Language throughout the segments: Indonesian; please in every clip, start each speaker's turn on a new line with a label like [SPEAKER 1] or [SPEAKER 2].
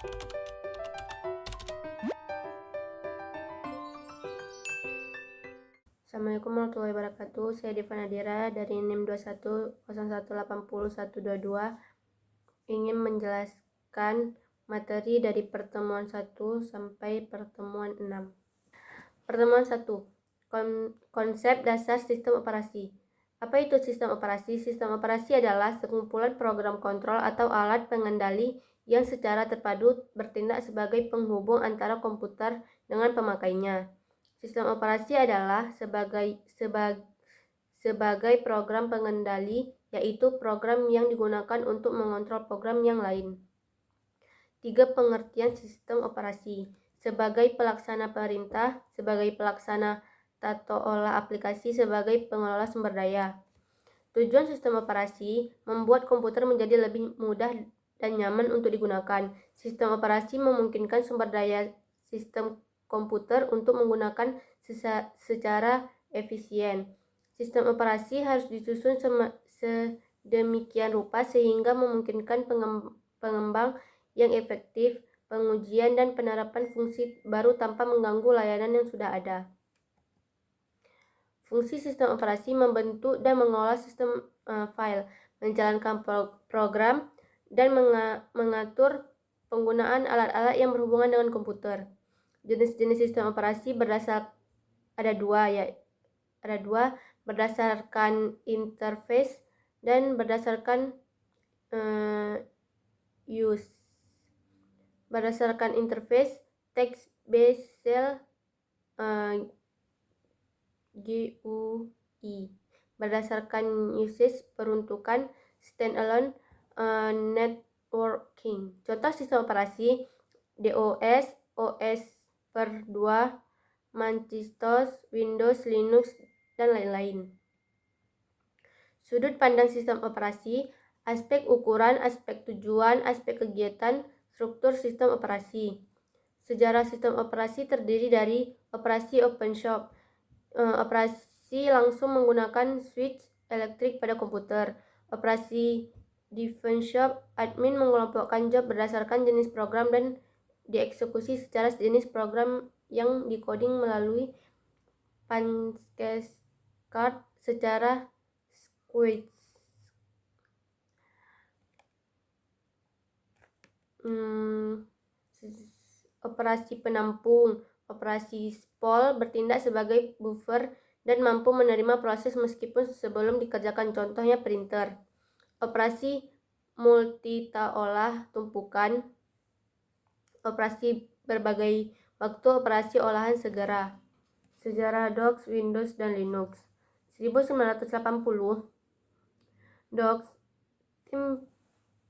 [SPEAKER 1] Assalamualaikum warahmatullahi wabarakatuh. Saya Diva Nadira dari NIM 2101801122 ingin menjelaskan materi dari pertemuan 1 sampai pertemuan 6. Pertemuan 1. Konsep dasar sistem operasi. Apa itu sistem operasi? Sistem operasi adalah sekumpulan program kontrol atau alat pengendali yang secara terpadu bertindak sebagai penghubung antara komputer dengan pemakainya. Sistem operasi adalah sebagai program pengendali, yaitu program yang digunakan untuk mengontrol program yang lain. 3. Pengertian sistem operasi. Sebagai pelaksana perintah, sebagai pelaksana tata olah aplikasi, sebagai pengelola sumber daya. Tujuan sistem operasi membuat komputer menjadi lebih mudah dan nyaman untuk digunakan. Sistem operasi memungkinkan sumber daya sistem komputer untuk menggunakan secara efisien. Sistem operasi harus disusun sedemikian rupa sehingga memungkinkan pengembang yang efektif, pengujian dan penerapan fungsi baru tanpa mengganggu layanan yang sudah ada. Fungsi sistem operasi membentuk dan mengolah sistem file, menjalankan program, dan mengatur penggunaan alat-alat yang berhubungan dengan komputer. Jenis-jenis sistem operasi ada dua berdasarkan interface dan berdasarkan use. Berdasarkan interface, text-based shell GUI. Berdasarkan usage, peruntukan standalone networking. Contoh sistem operasi: DOS, OS/2, Macintosh, Windows, Linux, dan lain-lain. Sudut pandang sistem operasi: aspek ukuran, aspek tujuan, aspek kegiatan, struktur sistem operasi. Sejarah sistem operasi terdiri dari operasi open shop, operasi langsung menggunakan switch elektrik pada komputer. Operasi defense shop, admin mengelompokkan job berdasarkan jenis program dan dieksekusi secara jenis program yang dikoding melalui punch card secara switch. Operasi penampung, operasi spol bertindak sebagai buffer dan mampu menerima proses meskipun sebelum dikerjakan, contohnya printer. Operasi multitaolah tumpukan, operasi berbagai waktu, operasi olahan segera. Sejarah DOS, Windows, dan Linux. 1980, DOS, Tim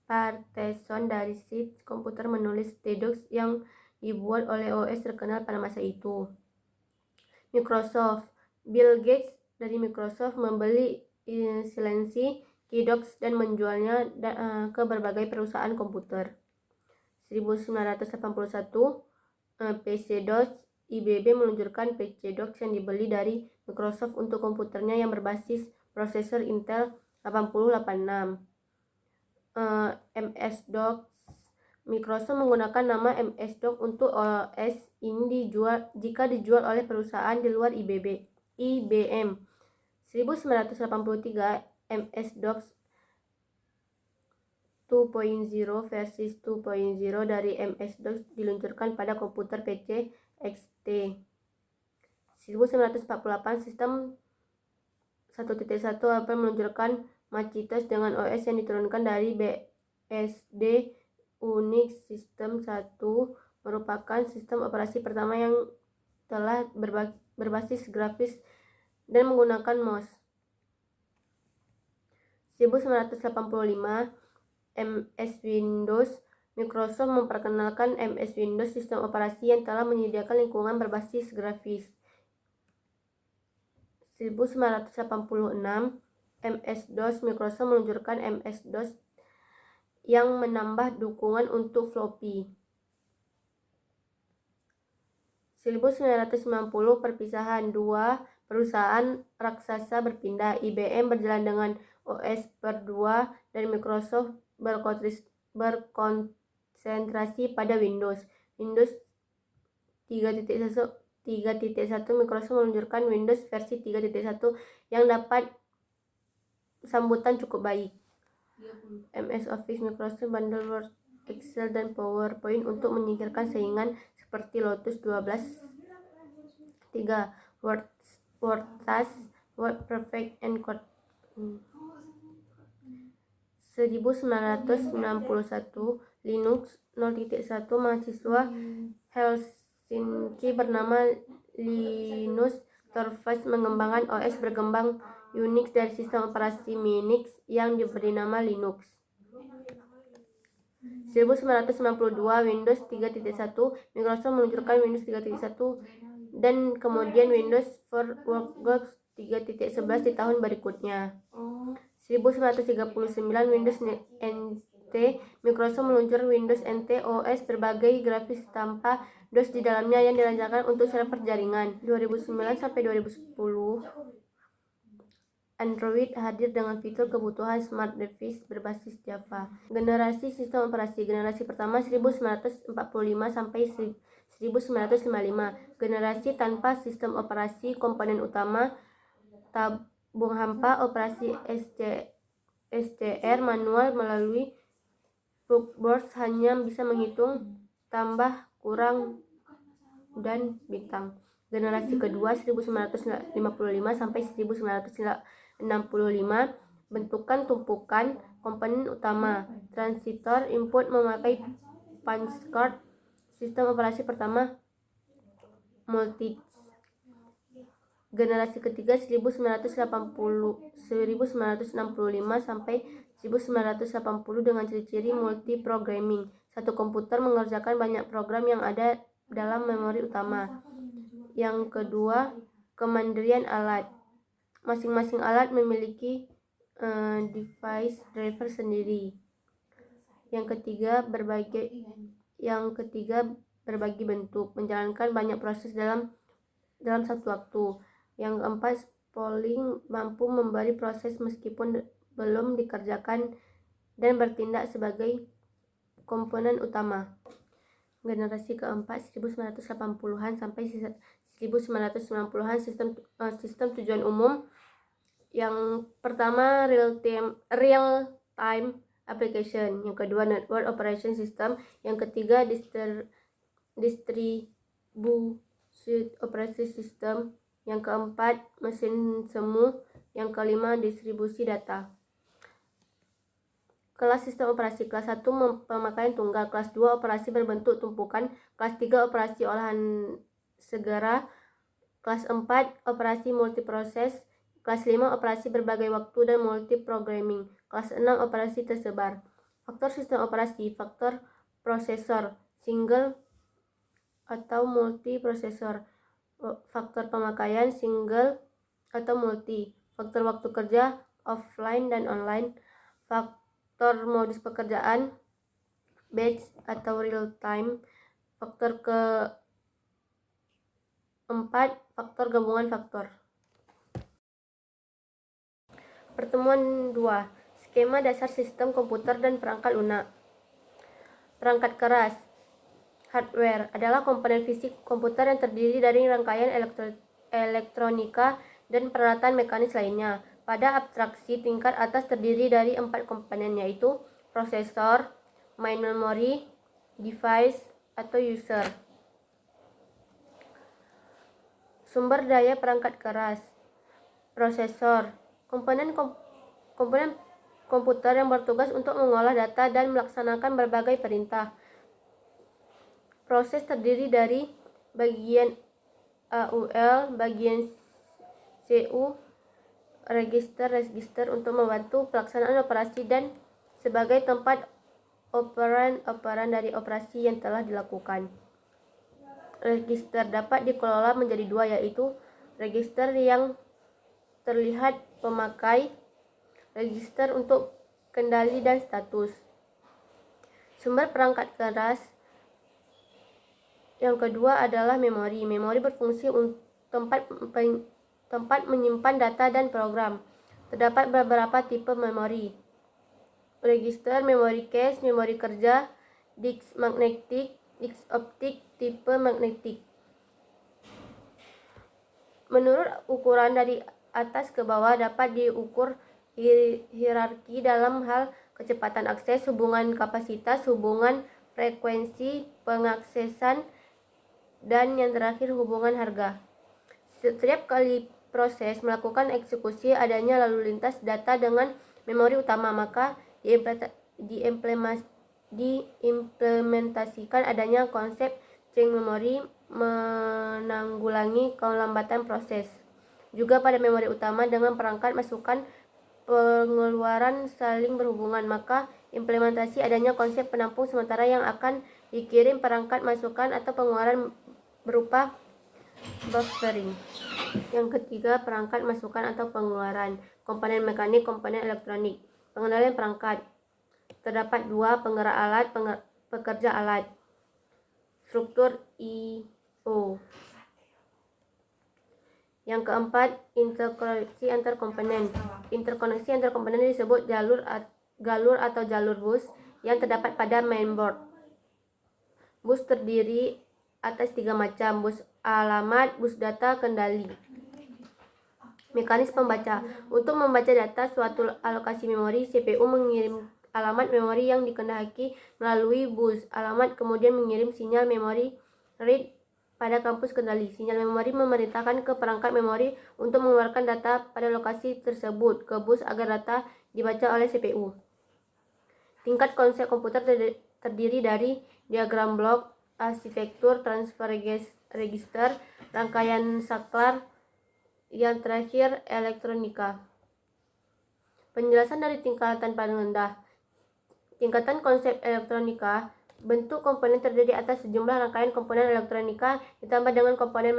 [SPEAKER 1] Paterson dari SID komputer menulis DOS yang dibuat oleh OS terkenal pada masa itu. Microsoft, Bill Gates dari Microsoft membeli lisensi KeyDocs dan menjualnya ke berbagai perusahaan komputer. 1981, PC-DOS, IBM meluncurkan PC-DOS yang dibeli dari Microsoft untuk komputernya yang berbasis prosesor Intel 8086. MS-DOS, Microsoft menggunakan nama MS-DOS untuk OS ini jika dijual oleh perusahaan di luar IBM. 1983, MS-DOS 2.0 versi 2.0 dari MS-DOS diluncurkan pada komputer PC XT. 1948, sistem 1.1 Apple meluncurkan Macintosh dengan OS yang diturunkan dari BSD. Unix System 1 merupakan sistem operasi pertama yang telah berbasis grafis dan menggunakan MOS. 1985, MS Windows, Microsoft memperkenalkan MS Windows, sistem operasi yang telah menyediakan lingkungan berbasis grafis. 1986, MS-DOS, Microsoft meluncurkan MS-DOS yang menambah dukungan untuk floppy. 1990, perpisahan, dua perusahaan raksasa berpindah. IBM berjalan dengan OS/2 dan Microsoft berkontribusi konsentrasi pada Windows. Windows 3.1 Microsoft meluncurkan Windows versi 3.1 yang dapat sambutan cukup baik. MS Office Microsoft Bundle Word, Excel, dan PowerPoint untuk menyingkirkan saingan seperti Lotus 12. 3. WordTask, WordPerfect, and Code. 1991 Linux 0.1 mahasiswa Helsinki bernama Linus Torvalds mengembangkan OS berkembang Unix dari sistem operasi Minix yang diberi nama Linux. 1992 Windows 3.1 Microsoft meluncurkan Windows 3.1 dan kemudian Windows for Workgroups 3.11 di tahun berikutnya. 1939 Windows NT Microsoft meluncurkan Windows NT OS berbagai grafis tanpa DOS di dalamnya yang dirancangkan untuk server jaringan. 2009 sampai 2010 Android hadir dengan fitur kebutuhan smart device berbasis Java. Generasi sistem operasi. Generasi pertama 1945 sampai 1955. Generasi tanpa sistem operasi. Komponen utama tabung hampa, operasi SCR manual melalui board hanya bisa menghitung, tambah, kurang, dan bintang. Generasi kedua 1955 sampai 1965. Bentukan tumpukan komponen utama. Transistor input memakai punch card. Sistem operasi pertama Multitouch. Generasi ketiga 1965 sampai 1980 dengan ciri-ciri multiprogramming. Satu komputer mengerjakan banyak program yang ada dalam memori utama. Yang kedua, kemandirian alat. Masing-masing alat memiliki device driver sendiri. Yang ketiga, berbagi bentuk, menjalankan banyak proses dalam satu waktu. Yang keempat, polling mampu memberi proses meskipun belum dikerjakan dan bertindak sebagai komponen utama. Generasi keempat 1980-an sampai 1990-an sistem tujuan umum. Yang pertama real time application, yang kedua network operation system, yang ketiga distributed operation system, yang keempat mesin semu, yang kelima distribusi data. Kelas sistem operasi. Kelas 1 pemakaian tunggal, kelas 2 operasi berbentuk tumpukan, kelas 3 operasi olahan segera, kelas 4 operasi multiproses, kelas 5 operasi berbagai waktu dan multiprogramming, kelas 6 operasi tersebar. Faktor sistem operasi. Faktor prosesor, single atau multiprosesor. Faktor pemakaian, single atau multi. Faktor waktu kerja, offline dan online. Faktor modus pekerjaan, batch atau real time. Faktor keempat, faktor gabungan faktor. Pertemuan 2. Skema dasar sistem komputer dan perangkat lunak. Perangkat keras, hardware, adalah komponen fisik komputer yang terdiri dari rangkaian elektronika dan peralatan mekanis lainnya. Pada abstraksi tingkat atas terdiri dari 4 komponen, yaitu prosesor, main memory, device, atau user. Sumber daya perangkat keras. Prosesor, komponen komputer yang bertugas untuk mengolah data dan melaksanakan berbagai perintah. Proses terdiri dari bagian AUL, bagian CU, register untuk membantu pelaksanaan operasi dan sebagai tempat operan dari operasi yang telah dilakukan. Register dapat dikelola menjadi dua, yaitu register yang terlihat pemakai, register untuk kendali dan status. Sumber perangkat keras yang kedua adalah memori. Memori berfungsi untuk tempat menyimpan data dan program. Terdapat beberapa tipe memori. Register, memori cache, memori kerja, disk magnetik, disk optik, tipe magnetik. Menurut ukuran dari atas ke bawah dapat diukur hierarki dalam hal kecepatan akses, hubungan kapasitas, hubungan frekuensi pengaksesan, dan yang terakhir hubungan harga. Setiap kali proses melakukan eksekusi adanya lalu lintas data dengan memori utama, maka diimplementasikan adanya konsep string memori menanggulangi kelambatan proses. Juga pada memori utama dengan perangkat masukan pengeluaran saling berhubungan, maka implementasi adanya konsep penampung sementara yang akan dikirim perangkat masukan atau pengeluaran berupa buffering. Yang ketiga, perangkat masukan atau pengeluaran. Komponen mekanik, komponen elektronik. Pengendalian perangkat. Terdapat dua: penggerak alat, pekerja alat. Struktur I/O. Yang keempat, interkoneksi antar komponen. Interkoneksi antar komponen disebut galur atau jalur bus yang terdapat pada mainboard. Bus terdiri atas 3 macam: bus alamat, bus data, kendali. Mekanisme membaca. Untuk membaca data suatu alokasi memori, CPU mengirim alamat memori yang dikehendaki melalui bus alamat, kemudian mengirim sinyal memori read pada kampus kendali. Sinyal memori memerintahkan ke perangkat memori untuk mengeluarkan data pada lokasi tersebut ke bus agar data dibaca oleh CPU. Tingkat konsep komputer terdiri dari diagram blok, arsitektur, transfer register, rangkaian saklar, yang terakhir elektronika. Penjelasan dari tingkatan paling rendah. Tingkatan konsep elektronika. Bentuk komponen terdiri atas sejumlah rangkaian komponen elektronika ditambah dengan komponen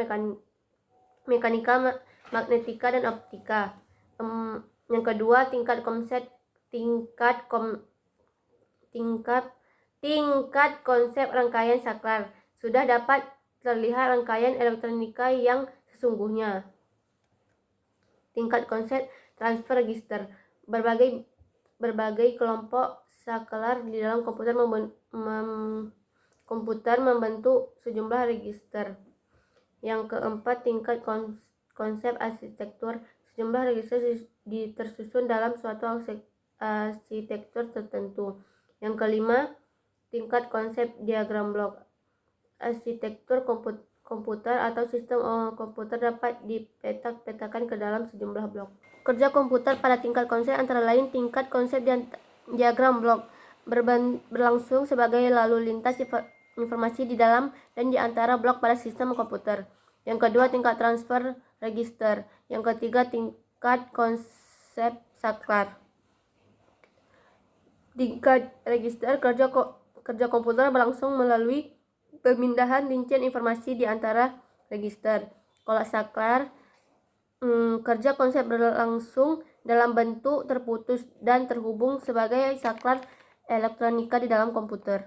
[SPEAKER 1] mekanika, magnetika, dan optika. Yang kedua, tingkat konsep rangkaian saklar. Sudah dapat terlihat rangkaian elektronika yang sesungguhnya. Tingkat konsep transfer register. Berbagai kelompok saklar di dalam komputer membentuk sejumlah register. Yang keempat, tingkat konsep arsitektur. Sejumlah register tersusun dalam suatu arsitektur tertentu. Yang kelima, tingkat konsep diagram blok. Arsitektur komputer atau sistem komputer dapat dipetak-petakan ke dalam sejumlah blok. Kerja komputer pada tingkat konsep antara lain tingkat konsep diagram blok berlangsung sebagai lalu lintas informasi di dalam dan di antara blok pada sistem komputer. Yang kedua, tingkat transfer register. Yang ketiga, tingkat konsep saklar. Tingkat register kerja komputer berlangsung melalui pemindahan rincian informasi di antara register. Kalau saklar, kerja konsep berlangsung dalam bentuk terputus dan terhubung sebagai saklar elektronika di dalam komputer.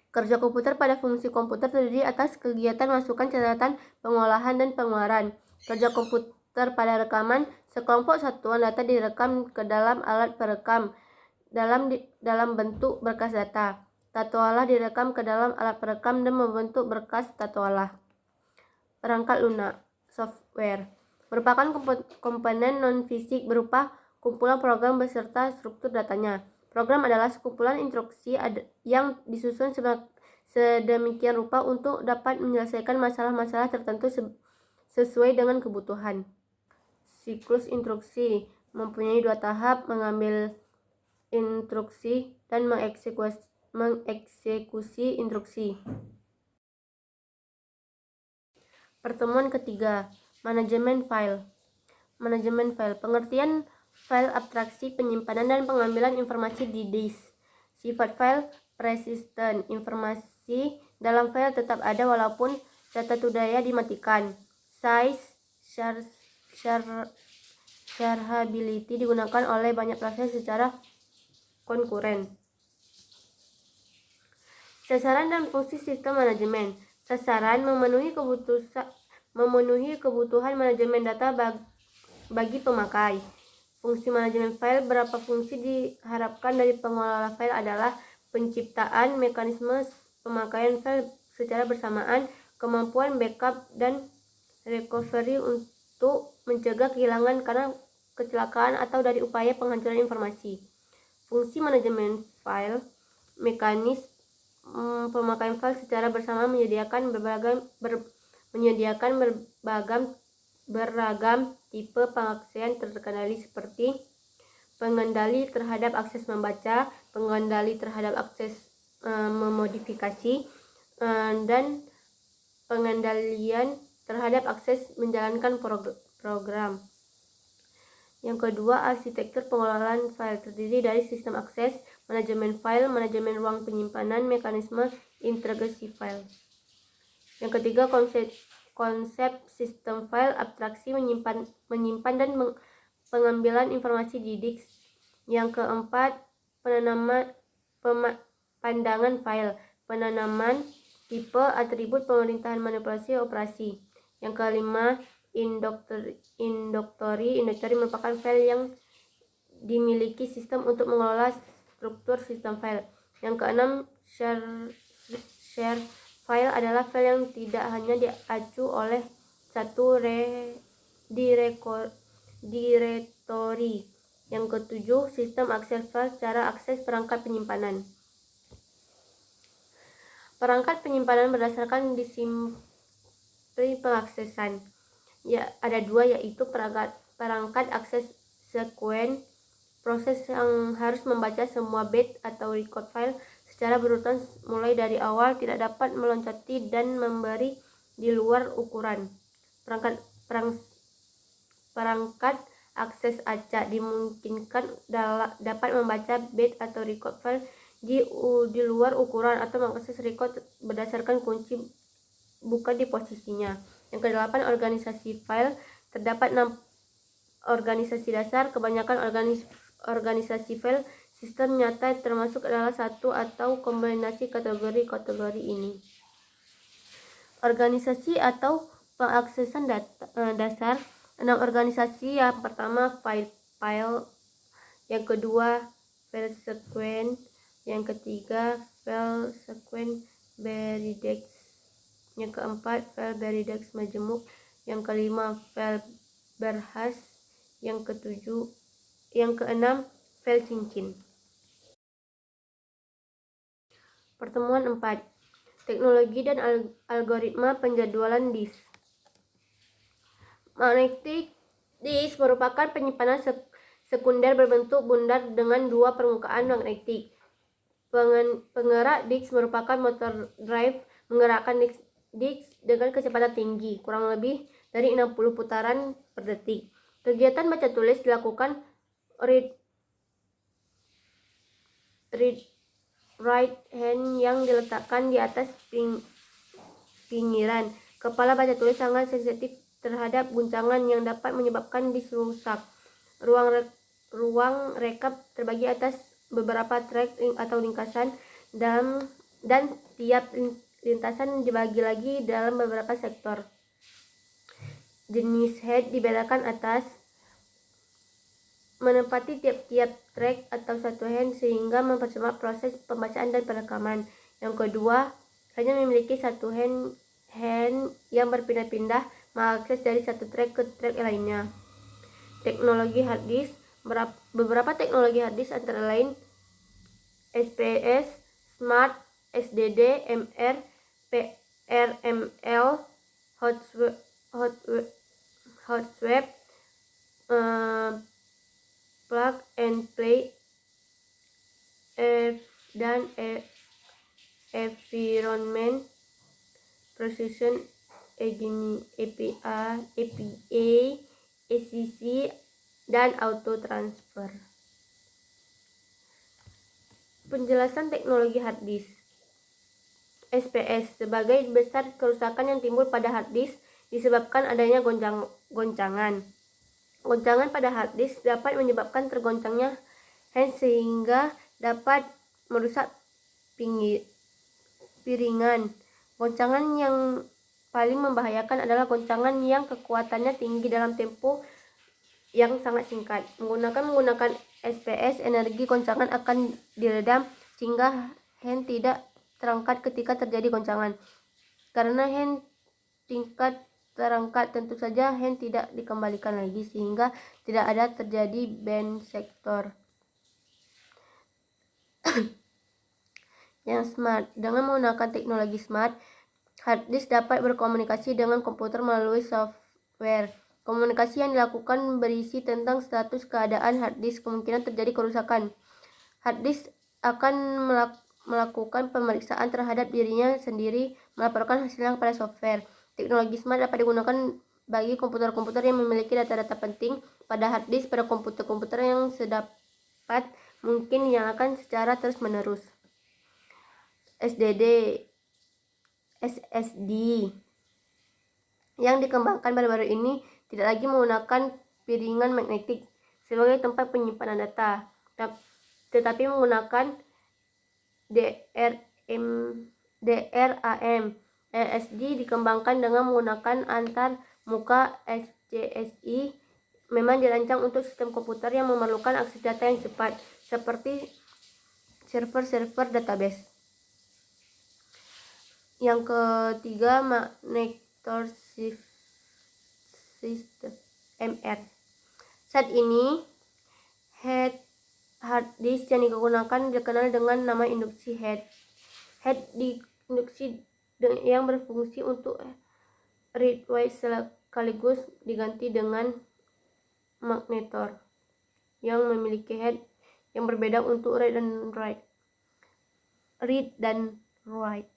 [SPEAKER 1] Kerja komputer pada fungsi komputer terdiri atas kegiatan masukan, catatan, pengolahan, dan pengeluaran. Kerja komputer pada rekaman. Sekelompok satuan data direkam ke dalam alat perekam dalam bentuk berkas data. Tato olah direkam ke dalam alat perekam dan membentuk berkas tato olah. Perangkat lunak, software, merupakan komponen non-fisik berupa kumpulan program beserta struktur datanya. Program adalah sekumpulan instruksi yang disusun sedemikian rupa untuk dapat menyelesaikan masalah-masalah tertentu sesuai dengan kebutuhan. Siklus instruksi mempunyai 2 tahap: mengambil instruksi dan mengeksekusi instruksi. Pertemuan ketiga, manajemen file. Manajemen file, pengertian file, abstraksi, penyimpanan, dan pengambilan informasi di disk. Sifat file persisten. Informasi dalam file tetap ada walaupun data budaya dimatikan. Size, shareability digunakan oleh banyak proses secara konkuren. Sasaran dan fungsi sistem manajemen. Sasaran memenuhi kebutuhan manajemen data bagi pemakai. Fungsi manajemen file. Berapa fungsi diharapkan dari pengelola file adalah penciptaan mekanisme pemakaian file secara bersamaan, kemampuan backup dan recovery untuk mencegah kehilangan karena kecelakaan atau dari upaya penghancuran informasi. Fungsi manajemen file, mekanisme pemakaian file secara bersama menyediakan beragam tipe pengaksesan terkendali seperti pengendali terhadap akses membaca, pengendali terhadap akses memodifikasi, dan pengendalian terhadap akses menjalankan program. Yang kedua, arsitektur pengelolaan file terdiri dari sistem akses, manajemen file, manajemen ruang penyimpanan, mekanisme integrasi file. Yang ketiga, konsep sistem file, abstraksi menyimpan dan pengambilan informasi di disk. Yang keempat, pandangan file, penanaman tipe, atribut, pemerintahan, manipulasi, operasi. Yang kelima, induktori merupakan file yang dimiliki sistem untuk mengelola struktur sistem file. Yang keenam, share file adalah file yang tidak hanya diacu oleh satu direktori. Yang ketujuh, sistem akses file, cara akses perangkat penyimpanan. Perangkat penyimpanan berdasarkan disiplin pengaksesan. Ya, ada dua, yaitu perangkat akses sekuen, proses yang harus membaca semua byte atau record file secara berurutan mulai dari awal, tidak dapat meloncati dan memberi di luar ukuran. Perangkat akses acak dimungkinkan dapat membaca byte atau record file di luar ukuran atau mengakses record berdasarkan kunci bukan di posisinya. Yang kedelapan, organisasi file. Terdapat 6 organisasi dasar. Kebanyakan organisasi file sistem nyata termasuk adalah satu atau kombinasi kategori-kategori ini. Organisasi atau pengaksesan dasar. 6 organisasi. Yang pertama, file. Yang kedua, file sequence. Yang ketiga, file sequence Beridex. Yang keempat, file Beridex majemuk. Yang kelima, file berhas. Yang keenam, file cincin. Pertemuan 4. Teknologi dan algoritma penjadwalan disk. Magnetic disk merupakan penyimpanan sekunder berbentuk bundar dengan dua permukaan magnetik. Penggerak disk merupakan motor drive menggerakkan disk dengan kecepatan tinggi, kurang lebih dari 60 putaran per detik. Kegiatan baca tulis dilakukan read right hand yang diletakkan di atas pinggiran. Kepala baca tulis sangat sensitif terhadap guncangan yang dapat menyebabkan disk rusak. Ruang rekap terbagi atas beberapa track atau lintasan dan tiap lintasan dibagi lagi dalam beberapa sektor. Jenis head dibedakan atas menempati tiap-tiap track atau satu hand sehingga mempercepat proses pembacaan dan perekaman. Yang kedua, hanya memiliki satu hand yang berpindah-pindah mengakses dari satu track ke track lainnya. Teknologi hard disk. Beberapa teknologi hard disk antara lain SPS, Smart, SDD, MR, PRML, Hotswap, Plug and Play, dan Environment Precision APA, ACC, dan Auto Transfer. Penjelasan teknologi hard disk. SPS. Sebagai besar kerusakan yang timbul pada hard disk disebabkan adanya goncangan. Goncangan pada hard disk dapat menyebabkan tergoncangnya hand sehingga dapat merusak piringan. Goncangan yang paling membahayakan adalah goncangan yang kekuatannya tinggi dalam tempo yang sangat singkat. Menggunakan SPS, energi goncangan akan diredam sehingga hand tidak terangkat ketika terjadi goncangan. Karena hand tingkat terangkat, tentu saja hand tidak dikembalikan lagi sehingga tidak ada terjadi bend sektor. Yang smart, dengan menggunakan teknologi smart, hard disk dapat berkomunikasi dengan komputer melalui software. Komunikasi yang dilakukan berisi tentang status keadaan hard disk, kemungkinan terjadi kerusakan. Hard disk akan melakukan pemeriksaan terhadap dirinya sendiri, melaporkan hasilnya kepada software. Teknologi smart dapat digunakan bagi komputer-komputer yang memiliki data-data penting pada hard disk. Pada komputer-komputer yang sedapat mungkin dinyalakan secara terus-menerus. SSD yang dikembangkan baru-baru ini tidak lagi menggunakan piringan magnetik sebagai tempat penyimpanan data, tetapi menggunakan DRAM. SSD dikembangkan dengan menggunakan antar muka SCSI, memang dirancang untuk sistem komputer yang memerlukan akses data yang cepat, seperti server-server database. Yang ketiga, Magnetor System MR. Saat ini hard disk yang digunakan dikenal dengan nama induksi head. Head induksi yang berfungsi untuk read write sekaligus diganti dengan magnetor yang memiliki head yang berbeda untuk read dan write.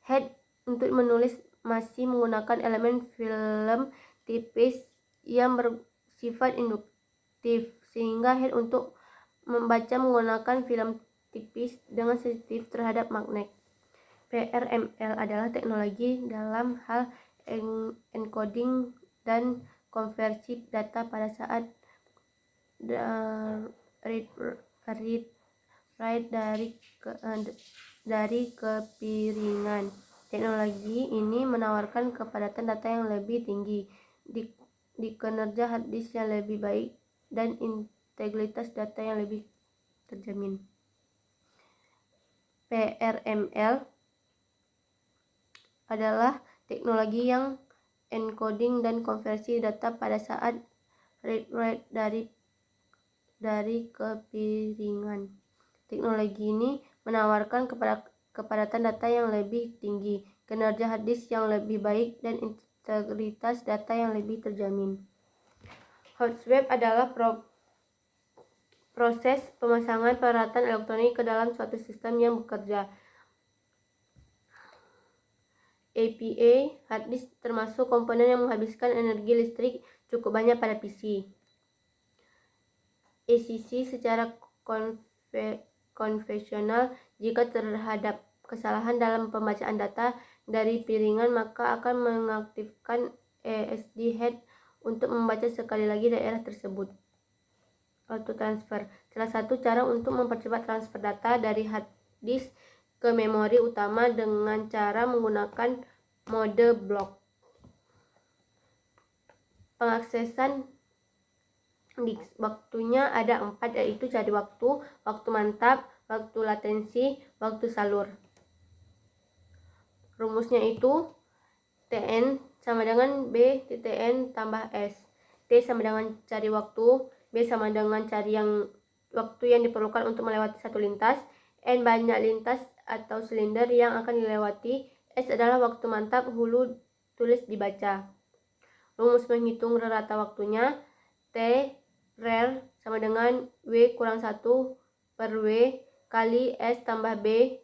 [SPEAKER 1] Head untuk menulis masih menggunakan elemen film tipis yang bersifat induktif, sehingga head untuk membaca menggunakan film tipis dengan sensitif terhadap magnet. PRML adalah teknologi dalam hal encoding dan konversi data pada saat read write dari kepiringan. Teknologi ini menawarkan kepadatan data yang lebih tinggi, di kinerja hard disk yang lebih baik, dan integritas data yang lebih terjamin. PRML adalah teknologi yang encoding dan konversi data pada saat read write dari kepiringan. Teknologi ini menawarkan kepadatan data yang lebih tinggi, kinerja hard disk yang lebih baik, dan integritas data yang lebih terjamin. Hot swap adalah proses pemasangan peralatan elektronik ke dalam suatu sistem yang bekerja. APA hard disk termasuk komponen yang menghabiskan energi listrik cukup banyak pada PC. ACC secara konvensional, jika terhadap kesalahan dalam pembacaan data dari piringan, maka akan mengaktifkan ASD head untuk membaca sekali lagi daerah tersebut. Auto transfer, salah satu cara untuk mempercepat transfer data dari hard disk ke memori utama dengan cara menggunakan mode block. Pengaksesan disk waktunya ada 4, yaitu cari waktu, waktu mantap, waktu latensi, waktu salur. Rumusnya itu Tn sama dengan B Tn tambah S. T sama dengan cari waktu, B sama dengan cari waktu yang diperlukan untuk melewati satu lintas, N banyak lintas atau silinder yang akan dilewati, S adalah waktu mantap hulu tulis dibaca. Rumus menghitung rata waktunya, T rel sama dengan W kurang 1 per W kali S tambah B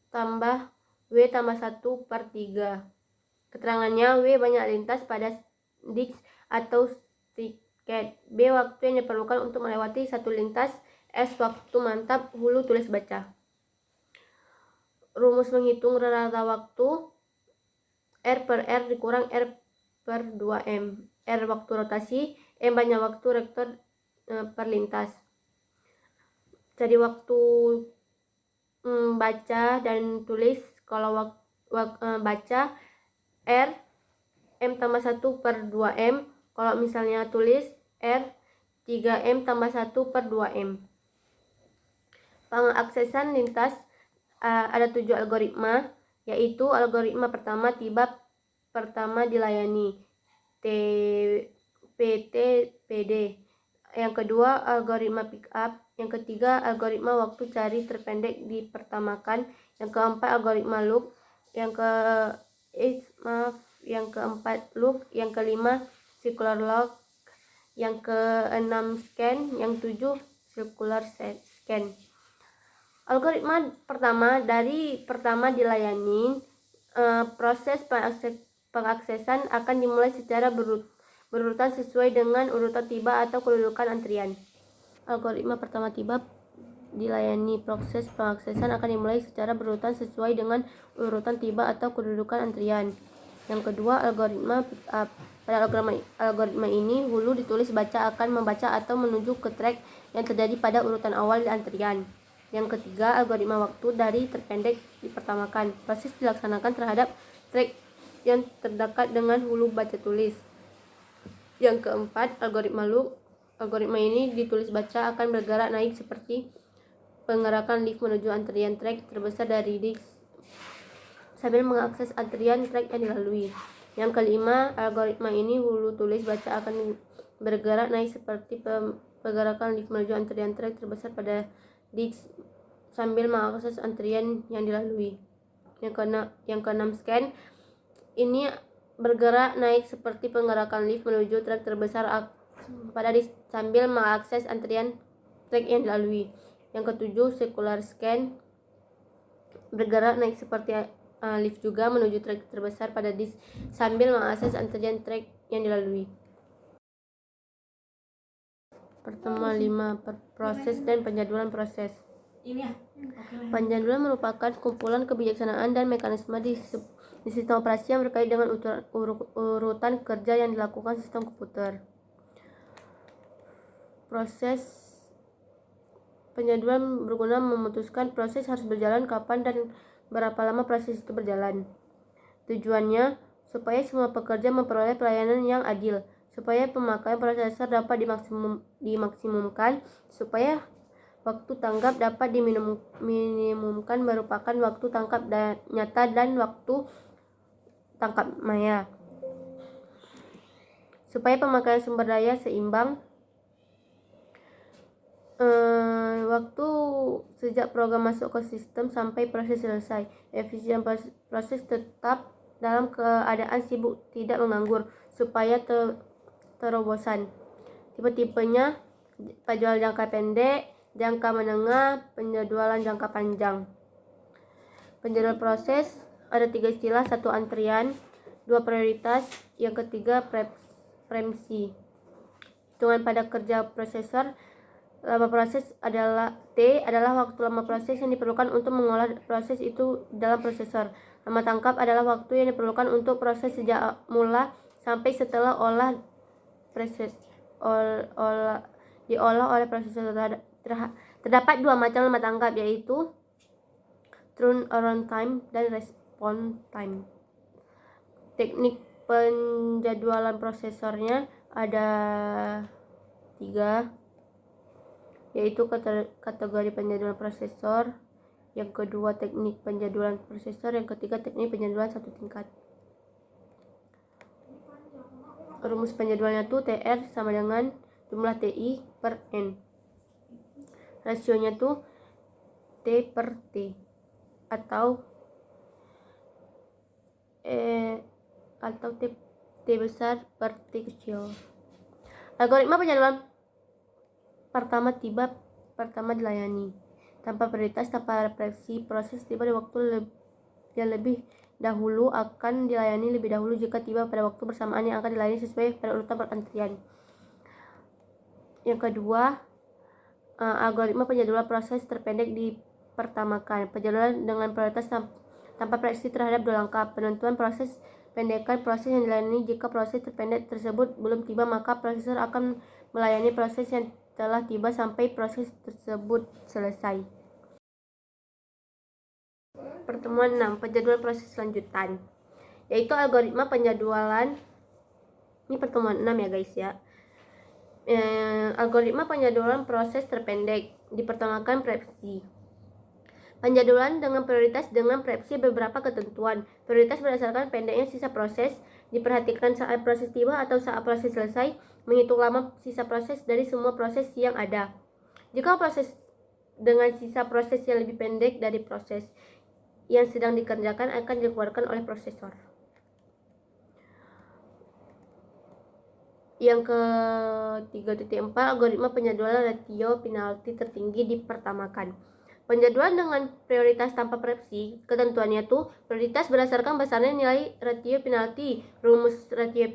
[SPEAKER 1] tambah W tambah 1 per 3. Keterangannya, W banyak lintas pada disk atau tiket, B waktu yang diperlukan untuk melewati satu lintas, S waktu mantap hulu tulis baca. Rumus menghitung rata waktu, R per R dikurang R per 2M. R waktu rotasi, M banyak waktu rektor per lintas. Jadi waktu baca dan tulis, kalau baca R M tambah 1 per 2M, kalau misalnya tulis R 3M tambah 1 per 2M. Pengaksesan lintas ada 7 algoritma, yaitu algoritma pertama tiba pertama dilayani PTPD, yang kedua algoritma pickup, yang ketiga algoritma waktu cari terpendek dipertamakan, yang keempat algoritma loop, yang keempat loop, yang kelima circular lock, yang keenam scan, yang tujuh circular scan. Algoritma pertama dilayani, proses pengaksesan akan dimulai secara berurutan sesuai dengan urutan tiba atau kedudukan antrian. Algoritma pertama tiba dilayani, proses pengaksesan akan dimulai secara berurutan sesuai dengan urutan tiba atau kedudukan antrian. Yang kedua, algoritma pickup. Pada algoritma ini, hulu ditulis baca akan membaca atau menuju ke track yang terjadi pada urutan awal di antrian. Yang ketiga, algoritma waktu dari terpendek dipertamakan. Proses dilaksanakan terhadap track yang terdekat dengan hulu baca tulis. Yang keempat, algoritma loop. Algoritma ini ditulis baca akan bergerak naik seperti penggerakan lift menuju antrian track terbesar dari disk sambil mengakses antrian track yang dilalui. Yang kelima, algoritma ini hulu tulis baca akan bergerak naik seperti pergerakan lift menuju antrian track terbesar pada disk sambil mengakses antrian yang dilalui. Yang keenam scan ini bergerak naik seperti penggerakan lift menuju track terbesar pada disk sambil mengakses antrian track yang dilalui. Yang ketujuh circular scan bergerak naik seperti lift juga menuju track terbesar pada disk sambil mengakses antrian track yang dilalui. Pertemuan 5. Proses dan penjadwalan proses. Penjadwalan merupakan kumpulan kebijaksanaan dan mekanisme di sistem operasi yang berkait dengan urutan kerja yang dilakukan sistem komputer. Proses penjadwalan berguna memutuskan proses harus berjalan kapan dan berapa lama proses itu berjalan. Tujuannya supaya semua pekerja memperoleh pelayanan yang adil, supaya pemakaian prosesor dapat dimaksimumkan, supaya waktu tanggap dapat diminimumkan merupakan waktu tangkap nyata dan waktu tangkap maya, supaya pemakaian sumber daya seimbang. Waktu sejak program masuk ke sistem sampai proses selesai. Efisien proses tetap dalam keadaan sibuk, tidak menganggur, supaya terobosan. Tipe-tipenya penjadwalan jangka pendek, jangka menengah, penjadwalan jangka panjang. Penjadwalan proses ada 3 istilah: 1 antrian, 2 prioritas, yang ketiga preemsi. Hitungan pada kerja prosesor. Lama proses adalah T adalah waktu lama proses yang diperlukan untuk mengolah proses itu dalam prosesor. Lama tangkap adalah waktu yang diperlukan untuk proses sejak mula sampai setelah diolah oleh prosesor. Terdapat 2 macam lama tangkap, yaitu turnaround time dan response time. Teknik penjadwalan prosesornya ada 3, yaitu kategori penjadwalan prosesor, yang kedua teknik penjadwalan prosesor, yang ketiga teknik penjadwalan satu tingkat. Rumus penjadwalannya tuh TR sama dengan jumlah TI per N. Rasionya tuh T per T atau T besar per T kecil. Algoritma penjadwalan pertama tiba pertama dilayani, tanpa prioritas, tanpa preemsi. Proses tiba di waktu yang lebih dahulu akan dilayani lebih dahulu jika tiba pada waktu bersamaan yang akan dilayani sesuai pada urutan pergantian. Yang kedua, algoritma penjadwalan proses terpendek dipertamakan. Penjadwalan dengan prioritas tanpa preemsi terhadap 2 langkah. Penentuan proses pendekan proses yang dilayani. Jika proses terpendek tersebut belum tiba, maka prosesor akan melayani proses yang telah tiba sampai proses tersebut selesai. Pertemuan 6. Penjadwalan proses lanjutan, yaitu algoritma penjadwalan. Ini pertemuan 6 ya guys ya. Algoritma penjadwalan proses terpendek dipertamakan preemsi. Penjadwalan dengan prioritas dengan preempsi beberapa ketentuan. Prioritas berdasarkan pendeknya sisa proses, diperhatikan saat proses tiba atau saat proses selesai, menghitung lama sisa proses dari semua proses yang ada. Jika proses dengan sisa proses yang lebih pendek dari proses yang sedang dikerjakan akan dikeluarkan oleh prosesor. Yang ke-3.4, algoritma penjadwalan ratio penalti tertinggi dipertamakan. Penjadwalan dengan prioritas tanpa preempsi, ketentuannya tuh prioritas berdasarkan besarnya nilai ratio penalti. Rumus ratio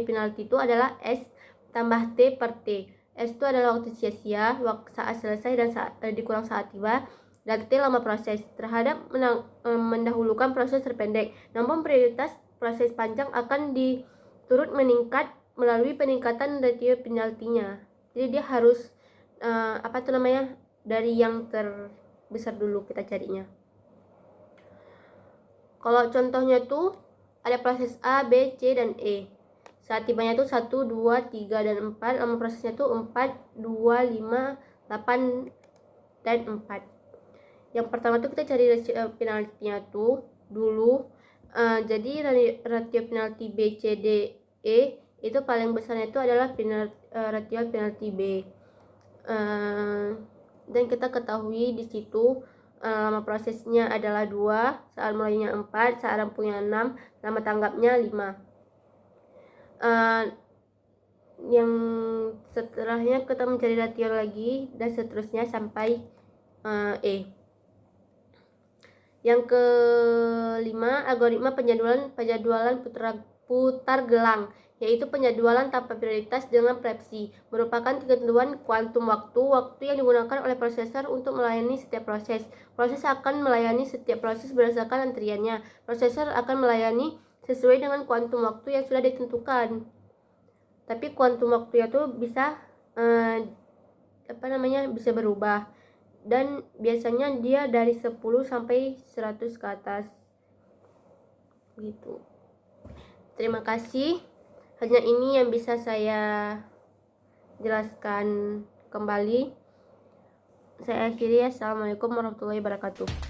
[SPEAKER 1] penalti itu adalah S tambah T per T. S itu adalah waktu sia-sia, saat selesai dan dikurang saat tiba, dan T lama proses terhadap mendahulukan proses terpendek. Namun prioritas proses panjang akan turut meningkat melalui peningkatan ratio penaltinya. Jadi dia harus dari yang terbesar dulu kita carinya. Kalau contohnya tuh ada proses A, B, C, dan E. Saat tibanya tuh 1, 2, 3, dan 4. Lama prosesnya tuh 4, 2, 5, 8, dan 4. Yang pertama tuh kita cari ratio penaltinya tuh dulu. Jadi ratio penalti B, C, D, E itu paling besarnya itu adalah ratio penalti B. Dan kita ketahui di situ lama prosesnya adalah 2, saat mulainya 4, saat rampungnya 6, lama tanggapnya 5. Yang setelahnya kita mencari ratio lagi dan seterusnya sampai E. Yang kelima, algoritma penjadwalan putar gelang, yaitu penjadwalan tanpa prioritas dengan preempsi, merupakan ketentuan kuantum waktu yang digunakan oleh prosesor untuk melayani setiap proses. Proses akan melayani setiap proses berdasarkan antriannya. Prosesor akan melayani sesuai dengan kuantum waktu yang sudah ditentukan. Tapi kuantum waktunya tuh bisa bisa berubah. Dan biasanya dia dari 10 sampai 100 ke atas gitu. Terima kasih. Hanya ini yang bisa saya jelaskan kembali. Saya akhiri. Assalamualaikum warahmatullahi wabarakatuh.